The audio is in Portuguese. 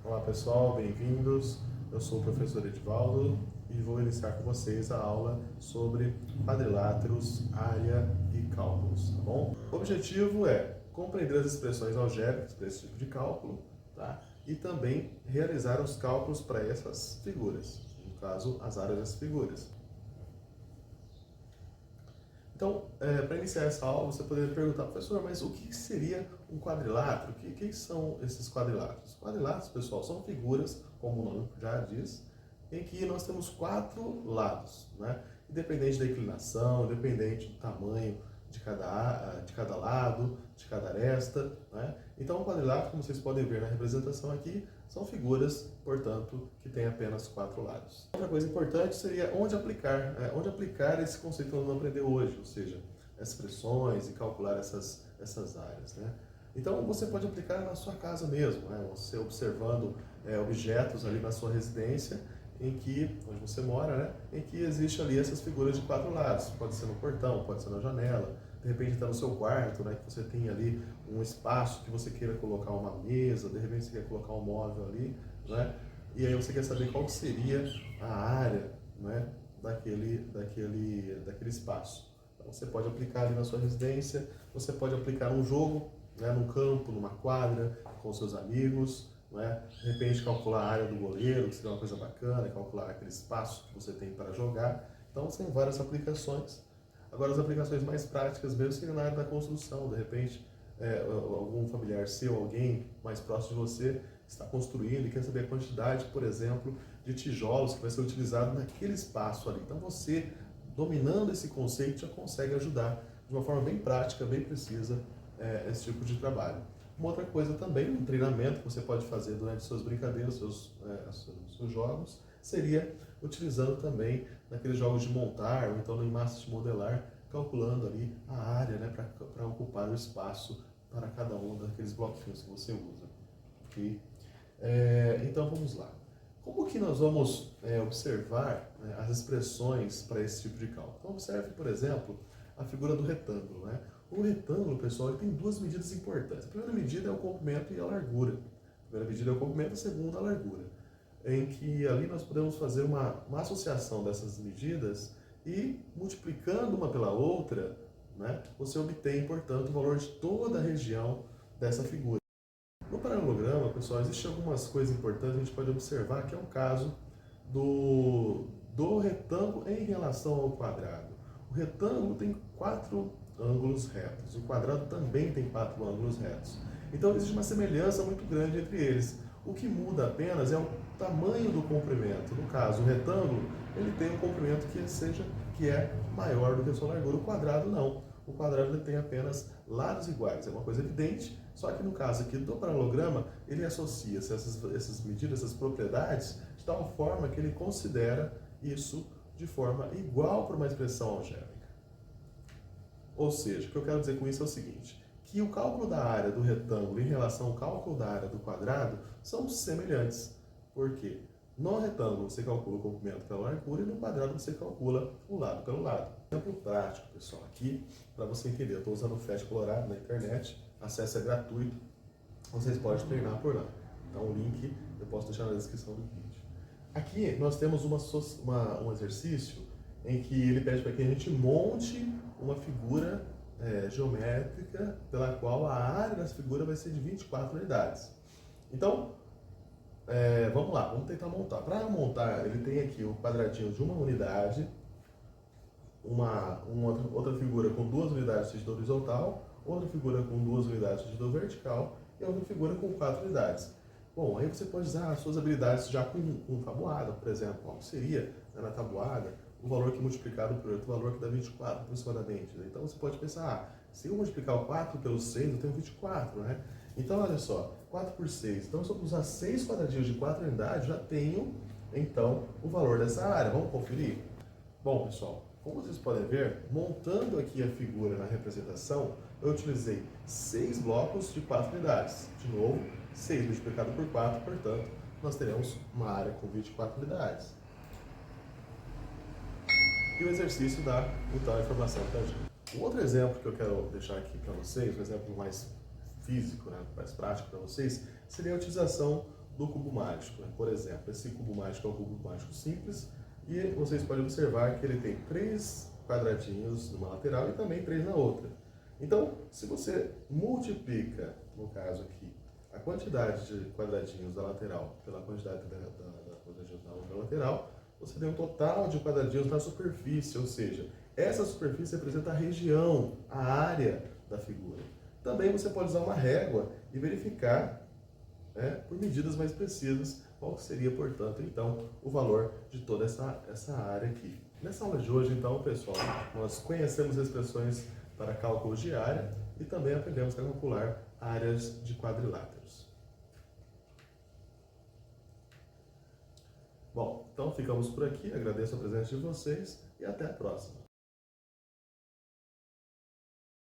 Olá pessoal, bem-vindos. Eu sou o professor Edivaldo e vou iniciar com vocês a aula sobre quadriláteros, área e cálculos, tá bom? O objetivo é compreender as expressões algébricas para esse tipo de cálculo, tá? E também realizar os cálculos para essas figuras, no caso, as áreas das figuras. Então, para iniciar essa aula, você poderia perguntar, professor, mas o que seria um quadrilátero? O que são esses quadriláteros? Quadriláteros, pessoal, são figuras, como o nome já diz, em que nós temos 4 lados, né? Independente da inclinação, independente do tamanho de cada lado, de cada aresta, né? Então, o quadrilátero, como vocês podem ver na representação aqui, são figuras, portanto, que têm apenas 4 lados. Outra coisa importante seria onde aplicar esse conceito que nós vamos aprender hoje, ou seja, expressões e calcular essas áreas, né? Então, você pode aplicar na sua casa mesmo, né? Você observando objetos ali na sua residência, onde você mora, né? Em que existe ali essas figuras de 4 lados. Pode ser no portão, pode ser na janela, de repente está no seu quarto, né? Que você tem ali um espaço que você queira colocar uma mesa, de repente você quer colocar um móvel ali, né? E aí você quer saber qual seria a área, né? daquele espaço. Então, você pode aplicar ali na sua residência, você pode aplicar num jogo, né? Num campo, numa quadra, com seus amigos, né? De repente calcular a área do goleiro, que seria uma coisa bacana, calcular aquele espaço que você tem para jogar. Então, tem várias aplicações. Agora, as aplicações mais práticas mesmo seriam na área da construção. De repente, algum familiar seu, alguém mais próximo de você, está construindo e quer saber a quantidade, por exemplo, de tijolos que vai ser utilizado naquele espaço ali. Então, você, dominando esse conceito, já consegue ajudar de uma forma bem prática, bem precisa, esse tipo de trabalho. Uma outra coisa também, um treinamento que você pode fazer durante suas brincadeiras, seus jogos, seria utilizando também naqueles jogos de montar, ou então em massas de modelar, calculando ali a área, né, para ocupar o espaço para cada um daqueles bloquinhos que você usa. Okay? Então vamos lá. Como que nós vamos observar, né, as expressões para esse tipo de cálculo? Então observe, por exemplo, a figura do retângulo, né? O retângulo, pessoal, ele tem 2 medidas importantes. A primeira medida é o comprimento e a largura. A primeira medida é o comprimento, a segunda a largura. Em que ali nós podemos fazer uma associação dessas medidas e, multiplicando uma pela outra, né, você obtém, portanto, o valor de toda a região dessa figura. No paralelograma, pessoal, existem algumas coisas importantes que a gente pode observar, que é o caso do retângulo em relação ao quadrado. O retângulo tem 4 ângulos retos, o quadrado também tem 4 ângulos retos. Então existe uma semelhança muito grande entre eles. O que muda apenas é o tamanho do comprimento. No caso, o retângulo, ele tem um comprimento que é maior do que a sua largura. O quadrado não. O quadrado ele tem apenas lados iguais. É uma coisa evidente, só que no caso aqui do paralelograma, ele associa essas medidas, essas propriedades, de tal forma que ele considera isso de forma igual para uma expressão algébrica. Ou seja, o que eu quero dizer com isso é o seguinte, que o cálculo da área do retângulo em relação ao cálculo da área do quadrado são semelhantes. Por quê? No retângulo você calcula o comprimento pela largura e no quadrado você calcula o lado pelo lado. Exemplo prático, pessoal, aqui para você entender. Eu estou usando o Flash Colorado na internet, acesso é gratuito, vocês podem treinar por lá. Então o link eu posso deixar na descrição do vídeo. Aqui nós temos um exercício em que ele pede para que a gente monte uma figura geométrica pela qual a área dessa figura vai ser de 24 unidades. Então, vamos lá, vamos tentar montar. Para montar, ele tem aqui o quadradinho de 1 unidade, outra figura com 2 unidades de sentido horizontal, outra figura com 2 unidades de sentido vertical e outra figura com 4 unidades. Bom, aí você pode usar as suas habilidades já com tabuada, por exemplo. Qual seria, né, na tabuada o valor que é multiplicado por outro valor que dá 24 aproximadamente? Né? Então você pode pensar, se eu multiplicar o 4 pelo 6, eu tenho 24, né? Então olha só, 4 por 6. Então se eu usar 6 quadradinhos de 4 unidades, já tenho então o valor dessa área. Vamos conferir? Bom, pessoal, como vocês podem ver, montando aqui a figura na representação, eu utilizei 6 blocos de 4 unidades. De novo, 6 multiplicado por 4, portanto, nós teremos uma área com 24 unidades. E o exercício dá, então, a informação para a gente. Um outro exemplo que eu quero deixar aqui para vocês, um exemplo mais físico, né, mais prático para vocês, seria a utilização do cubo mágico. Por exemplo, esse cubo mágico é um cubo mágico simples e vocês podem observar que ele tem 3 quadradinhos numa lateral e também 3 na outra. Então, se você multiplica, no caso aqui, a quantidade de quadradinhos da lateral pela quantidade da quadradinhos na outra lateral, você tem um total de quadradinhos na superfície, ou seja, essa superfície representa a região, a área da figura. Também você pode usar uma régua e verificar, por medidas mais precisas, qual seria, portanto, então, o valor de toda essa área aqui. Nessa aula de hoje, então, pessoal, nós conhecemos expressões para cálculo de área e também aprendemos a calcular áreas de quadriláteros. Bom, então ficamos por aqui, agradeço a presença de vocês e até a próxima.